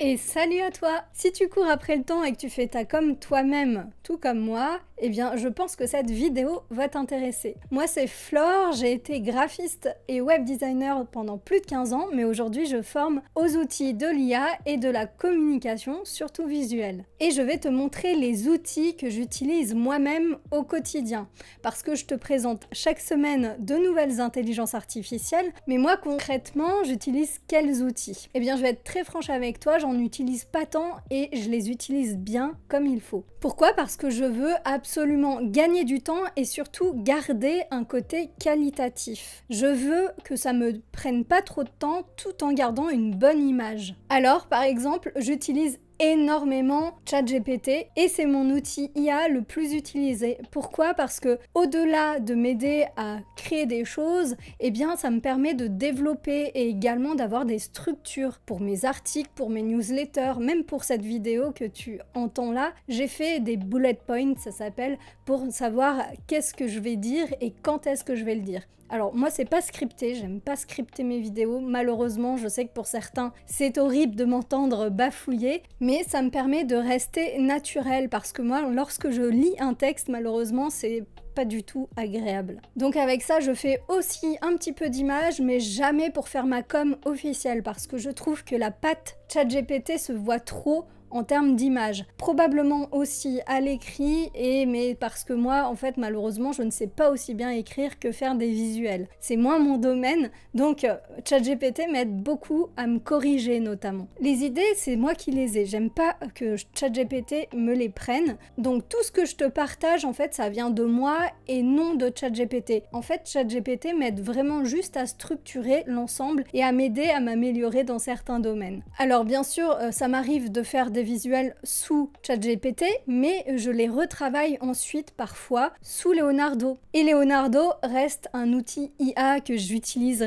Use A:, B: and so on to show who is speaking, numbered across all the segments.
A: Et salut à toi! Si tu cours après le temps et que tu fais ta com toi-même, tout comme moi, eh bien je pense que cette vidéo va t'intéresser. Moi c'est Flore, j'ai été graphiste et web designer pendant plus de 15 ans, mais aujourd'hui je forme aux outils de l'IA et de la communication, surtout visuelle. Et je vais te montrer les outils que j'utilise moi-même au quotidien, parce que je te présente chaque semaine de nouvelles intelligences artificielles, mais moi concrètement j'utilise quels outils? Eh bien je vais être très franche avec toi, j'en utilise pas tant et je les utilise bien comme il faut. Pourquoi? Parce que je veux absolument gagner du temps et surtout garder un côté qualitatif. Je veux que ça me prenne pas trop de temps tout en gardant une bonne image. Alors par exemple, j'utilise énormément ChatGPT et c'est mon outil IA le plus utilisé. Pourquoi? Parce que au-delà de m'aider à créer des choses, eh bien ça me permet de développer et également d'avoir des structures pour mes articles, pour mes newsletters, même pour cette vidéo que tu entends là, j'ai fait des bullet points, ça s'appelle, pour savoir qu'est-ce que je vais dire et quand est-ce que je vais le dire. Alors moi c'est pas scripté, j'aime pas scripter mes vidéos, malheureusement je sais que pour certains c'est horrible de m'entendre bafouiller, mais ça me permet de rester naturel parce que moi lorsque je lis un texte malheureusement c'est pas du tout agréable. Donc avec ça je fais aussi un petit peu d'images mais jamais pour faire ma com officielle parce que je trouve que la patte ChatGPT se voit trop en termes d'image. Probablement aussi à l'écrit, mais parce que moi, en fait, malheureusement, je ne sais pas aussi bien écrire que faire des visuels. C'est moins mon domaine, donc ChatGPT m'aide beaucoup à me corriger notamment. Les idées, c'est moi qui les ai. J'aime pas que ChatGPT me les prenne. Donc tout ce que je te partage, en fait, ça vient de moi et non de ChatGPT. En fait, ChatGPT m'aide vraiment juste à structurer l'ensemble et à m'aider à m'améliorer dans certains domaines. Alors bien sûr, ça m'arrive de faire des visuels sous ChatGPT, mais je les retravaille ensuite parfois sous Leonardo. Et Leonardo reste un outil IA que j'utilise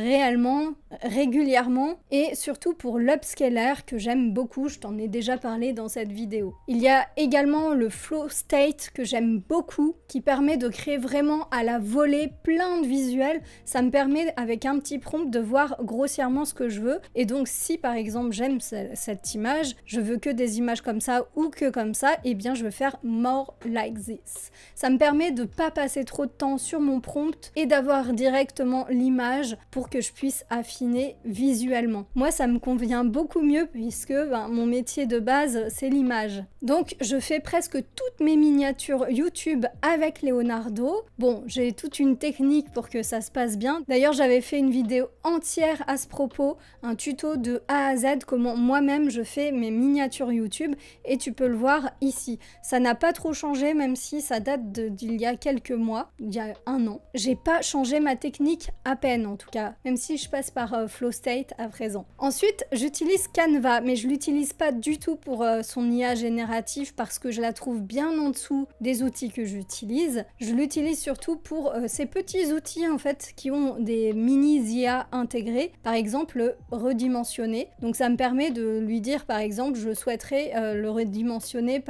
A: régulièrement, et surtout pour l'upscaler que j'aime beaucoup, je t'en ai déjà parlé dans cette vidéo. Il y a également le Flow State que j'aime beaucoup, qui permet de créer vraiment à la volée plein de visuels. Ça me permet avec un petit prompt de voir grossièrement ce que je veux, et donc si par exemple j'aime cette image, je veux que des images comme ça ou que comme ça, et bien je vais faire more like this. Ça me permet de pas passer trop de temps sur mon prompt et d'avoir directement l'image pour que je puisse affiner visuellement. Moi ça me convient beaucoup mieux puisque mon métier de base c'est l'image. Donc je fais presque toutes mes miniatures YouTube avec Leonardo. Bon, j'ai toute une technique pour que ça se passe bien. D'ailleurs j'avais fait une vidéo entière à ce propos, un tuto de A à Z, comment moi-même je fais mes miniatures YouTube, et tu peux le voir ici. Ça n'a pas trop changé même si ça date d'il y a quelques mois, il y a un an. J'ai pas changé ma technique à peine en tout cas, même si je passe par Flow State à présent. Ensuite, j'utilise Canva, mais je l'utilise pas du tout pour son IA génératif parce que je la trouve bien en dessous des outils que j'utilise. Je l'utilise surtout pour ces petits outils en fait qui ont des mini IA intégrés, par exemple redimensionner. Donc ça me permet de lui dire par exemple je souhaiterais le redimensionner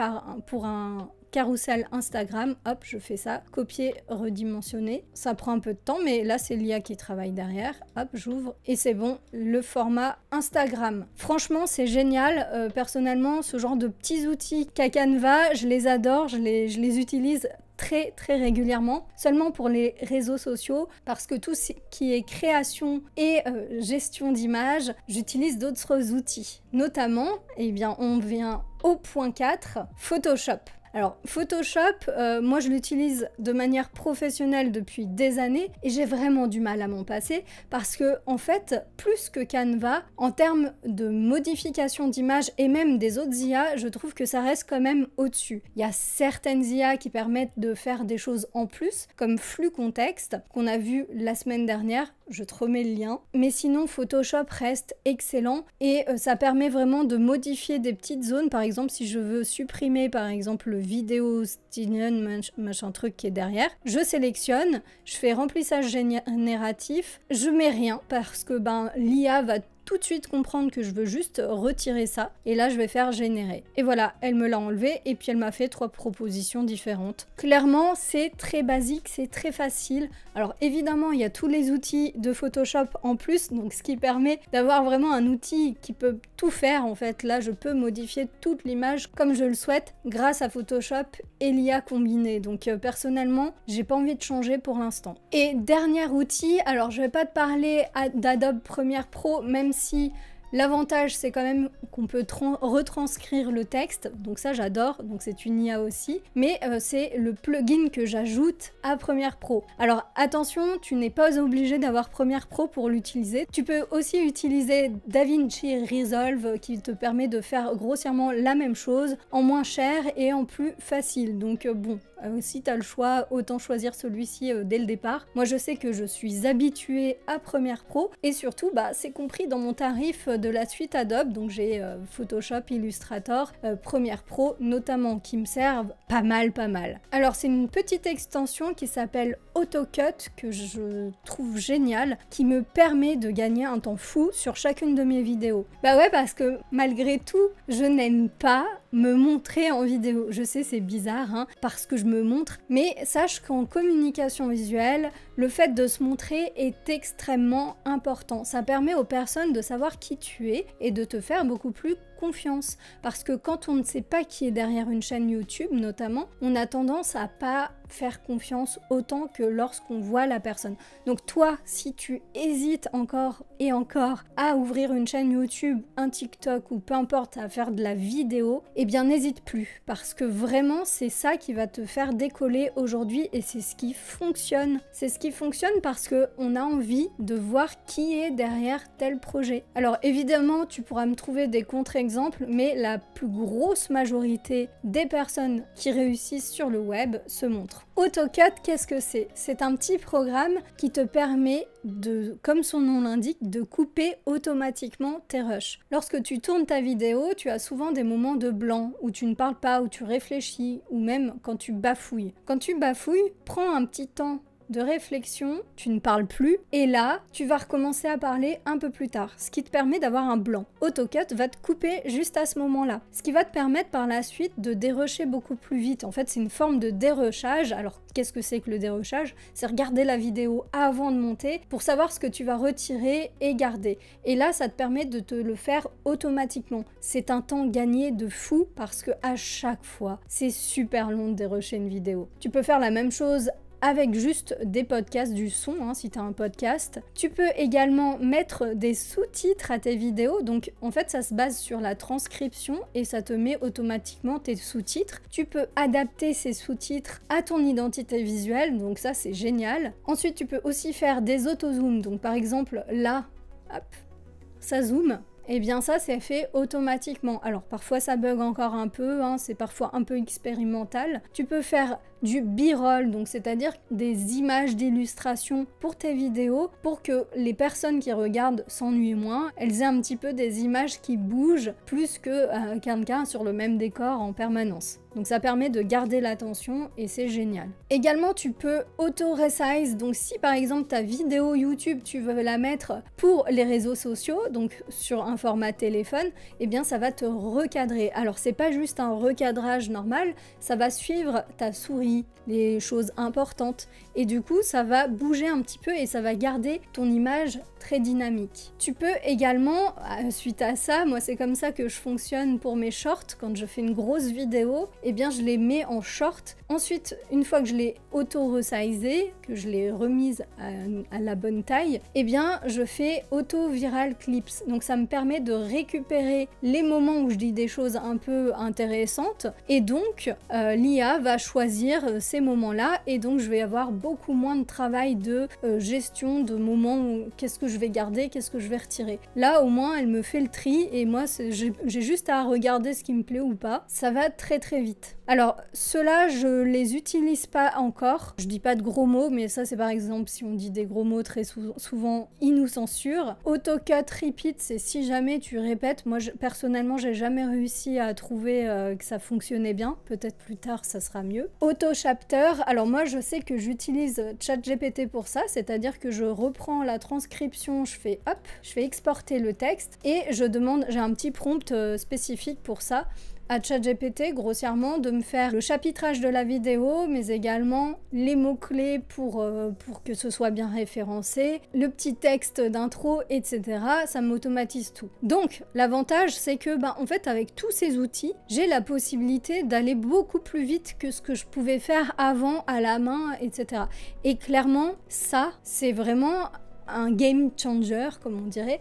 A: pour un carrousel Instagram, hop, je fais ça, copier, redimensionner. Ça prend un peu de temps, mais là, c'est l'IA qui travaille derrière. Hop, j'ouvre et c'est bon, le format Instagram. Franchement, c'est génial. Personnellement, ce genre de petits outils qu'a Canva, je les adore, je les utilise très régulièrement, seulement pour les réseaux sociaux, parce que tout ce qui est création et gestion d'images, j'utilise d'autres outils. Notamment, eh bien, on vient au point 4, Photoshop. Alors Photoshop, moi je l'utilise de manière professionnelle depuis des années et j'ai vraiment du mal à m'en passer parce que en fait, plus que Canva, en termes de modification d'images et même des autres IA, je trouve que ça reste quand même au-dessus. Il y a certaines IA qui permettent de faire des choses en plus, comme flux contexte, qu'on a vu la semaine dernière, je te remets le lien. Mais sinon, Photoshop reste excellent et ça permet vraiment de modifier des petites zones. Par exemple, si je veux supprimer par exemple le vidéo Stinion, machin truc qui est derrière, je sélectionne, je fais remplissage génératif, je mets rien parce que l'IA va tout de suite comprendre que je veux juste retirer ça. Et là, je vais faire générer. Et voilà, elle me l'a enlevé et puis elle m'a fait 3 propositions différentes. Clairement, c'est très basique, c'est très facile. Alors évidemment, il y a tous les outils de Photoshop en plus, donc ce qui permet d'avoir vraiment un outil qui peut tout faire en fait. Là, je peux modifier toute l'image comme je le souhaite grâce à Photoshop et l'IA combinée. Donc personnellement, j'ai pas envie de changer pour l'instant. Et dernier outil, alors je vais pas te parler d'Adobe Premiere Pro, même si l'avantage, c'est quand même qu'on peut retranscrire le texte, donc ça j'adore, donc c'est une IA aussi, mais c'est le plugin que j'ajoute à Premiere Pro. Alors attention, tu n'es pas obligé d'avoir Premiere Pro pour l'utiliser. Tu peux aussi utiliser DaVinci Resolve qui te permet de faire grossièrement la même chose en moins cher et en plus facile. Donc bon, si tu as le choix, autant choisir celui-ci dès le départ. Moi je sais que je suis habituée à Premiere Pro et surtout c'est compris dans mon tarif de la suite Adobe, donc j'ai Photoshop, Illustrator, Premiere Pro notamment qui me servent pas mal. Alors c'est une petite extension qui s'appelle AutoCut que je trouve géniale, qui me permet de gagner un temps fou sur chacune de mes vidéos. Bah ouais, parce que malgré tout, je n'aime pas me montrer en vidéo. Je sais, c'est bizarre, hein, parce que je me montre, mais sache qu'en communication visuelle, le fait de se montrer est extrêmement important. Ça permet aux personnes de savoir qui tu es et de te faire beaucoup plus confiance. Parce que quand on ne sait pas qui est derrière une chaîne YouTube, notamment, on a tendance à pas faire confiance autant que lorsqu'on voit la personne. Donc toi, si tu hésites encore et encore à ouvrir une chaîne YouTube, un TikTok ou peu importe, à faire de la vidéo, eh bien n'hésite plus. Parce que vraiment, c'est ça qui va te faire décoller aujourd'hui et c'est ce qui fonctionne. C'est ce qui fonctionne parce qu'on a envie de voir qui est derrière tel projet. Alors évidemment, tu pourras me trouver des contre-exemples, mais la plus grosse majorité des personnes qui réussissent sur le web se montrent. AutoCut, qu'est-ce que c'est? C'est un petit programme qui te permet de, comme son nom l'indique, de couper automatiquement tes rushs. Lorsque tu tournes ta vidéo, tu as souvent des moments de blanc où tu ne parles pas, où tu réfléchis, ou même quand tu bafouilles. Quand tu bafouilles, prends un petit temps de réflexion, tu ne parles plus, et là, tu vas recommencer à parler un peu plus tard, ce qui te permet d'avoir un blanc. AutoCut va te couper juste à ce moment-là, ce qui va te permettre par la suite de dérusher beaucoup plus vite. En fait, c'est une forme de dérushage. Alors, qu'est-ce que c'est que le dérushage? C'est regarder la vidéo avant de monter pour savoir ce que tu vas retirer et garder. Et là, ça te permet de te le faire automatiquement. C'est un temps gagné de fou parce que à chaque fois, c'est super long de dérusher une vidéo. Tu peux faire la même chose avec juste des podcasts, du son, hein, si tu as un podcast. Tu peux également mettre des sous-titres à tes vidéos, donc en fait ça se base sur la transcription et ça te met automatiquement tes sous-titres. Tu peux adapter ces sous-titres à ton identité visuelle, donc ça c'est génial. Ensuite tu peux aussi faire des auto-zooms, donc par exemple là, hop, ça zoome. Et bien ça c'est fait automatiquement. Alors parfois ça bug encore un peu, hein, c'est parfois un peu expérimental. Tu peux faire du b-roll, donc c'est-à-dire des images d'illustration pour tes vidéos pour que les personnes qui regardent s'ennuient moins, elles aient un petit peu des images qui bougent plus que quelqu'un sur le même décor en permanence. Donc ça permet de garder l'attention et c'est génial. Également tu peux auto-resize, donc si par exemple ta vidéo YouTube tu veux la mettre pour les réseaux sociaux, donc sur un format téléphone, eh bien ça va te recadrer. Alors c'est pas juste un recadrage normal, ça va suivre ta souris, les choses importantes et du coup ça va bouger un petit peu et ça va garder ton image très dynamique. Tu peux également, suite à ça, moi c'est comme ça que je fonctionne pour mes shorts, quand je fais une grosse vidéo, eh bien je les mets en short. Ensuite, une fois que je l'ai auto-resizé, que je l'ai remise à la bonne taille, eh bien je fais auto-viral clips. Donc ça me permet de récupérer les moments où je dis des choses un peu intéressantes et donc l'IA va choisir ces moments-là et donc je vais avoir beaucoup moins de travail de gestion de moments où qu'est-ce que je vais garder, qu'est-ce que je vais retirer. Là au moins elle me fait le tri et moi j'ai juste à regarder ce qui me plaît ou pas. Ça va très très vite. Alors ceux-là je les utilise pas encore. Je dis pas de gros mots mais ça c'est par exemple si on dit des gros mots très souvent ils nous censurent. AutoCut Repeat c'est si jamais jamais tu répètes, moi personnellement j'ai jamais réussi à trouver que ça fonctionnait bien, peut-être plus tard ça sera mieux. Auto chapter, alors moi je sais que j'utilise ChatGPT pour ça, c'est-à-dire que je reprends la transcription, je fais hop, je fais exporter le texte et je demande, j'ai un petit prompt spécifique pour ça, à ChatGPT, grossièrement, de me faire le chapitrage de la vidéo, mais également les mots-clés pour que ce soit bien référencé, le petit texte d'intro, etc. Ça m'automatise tout. Donc, l'avantage, c'est que, en fait, avec tous ces outils, j'ai la possibilité d'aller beaucoup plus vite que ce que je pouvais faire avant à la main, etc. Et clairement, ça, c'est vraiment un game changer, comme on dirait,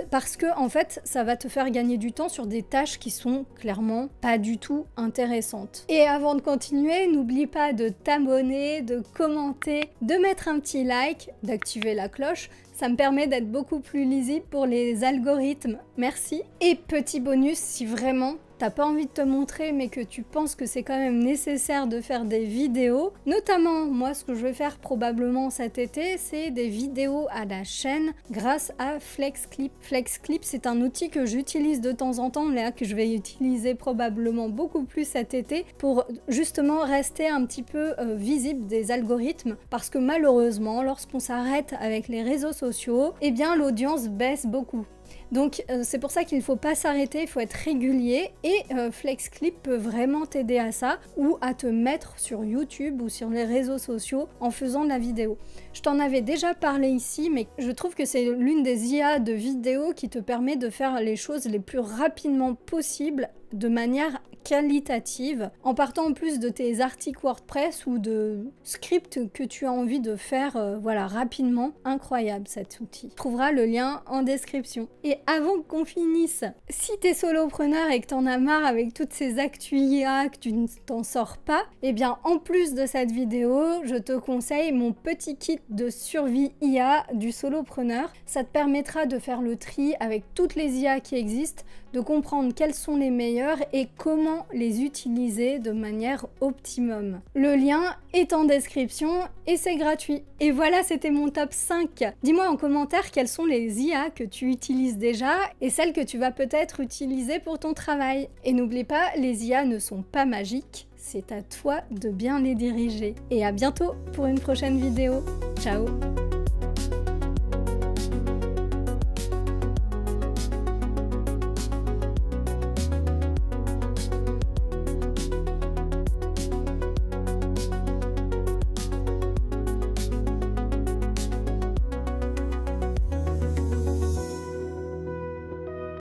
A: parce que en fait ça va te faire gagner du temps sur des tâches qui sont clairement pas du tout intéressantes. Et avant de continuer, n'oublie pas de t'abonner, de commenter, de mettre un petit like, d'activer la cloche. Ça me permet d'être beaucoup plus lisible pour les algorithmes. Merci. Et petit bonus, si vraiment t'as pas envie de te montrer mais que tu penses que c'est quand même nécessaire de faire des vidéos, notamment moi ce que je vais faire probablement cet été, c'est des vidéos à la chaîne grâce à FlexClip. FlexClip, c'est un outil que j'utilise de temps en temps, là que je vais utiliser probablement beaucoup plus cet été pour justement rester un petit peu visible des algorithmes, parce que malheureusement lorsqu'on s'arrête avec les réseaux sociaux, eh bien l'audience baisse beaucoup. Donc c'est pour ça qu'il ne faut pas s'arrêter, il faut être régulier et FlexClip peut vraiment t'aider à ça ou à te mettre sur YouTube ou sur les réseaux sociaux en faisant de la vidéo. Je t'en avais déjà parlé ici, mais je trouve que c'est l'une des IA de vidéo qui te permet de faire les choses les plus rapidement possible de manière qualitative, en partant en plus de tes articles WordPress ou de scripts que tu as envie de faire voilà, rapidement. Incroyable cet outil. Tu trouveras le lien en description. Et avant qu'on finisse, si t'es solopreneur et que t'en as marre avec toutes ces actus IA, que tu ne t'en sors pas, eh bien en plus de cette vidéo, je te conseille mon petit kit de survie IA du solopreneur. Ça te permettra de faire le tri avec toutes les IA qui existent, de comprendre quelles sont les meilleures et comment les utiliser de manière optimum. Le lien est en description et c'est gratuit. Et voilà, c'était mon top 5. Dis-moi en commentaire quelles sont les IA que tu utilises déjà et celles que tu vas peut-être utiliser pour ton travail. Et n'oublie pas, les IA ne sont pas magiques, c'est à toi de bien les diriger. Et à bientôt pour une prochaine vidéo. Ciao!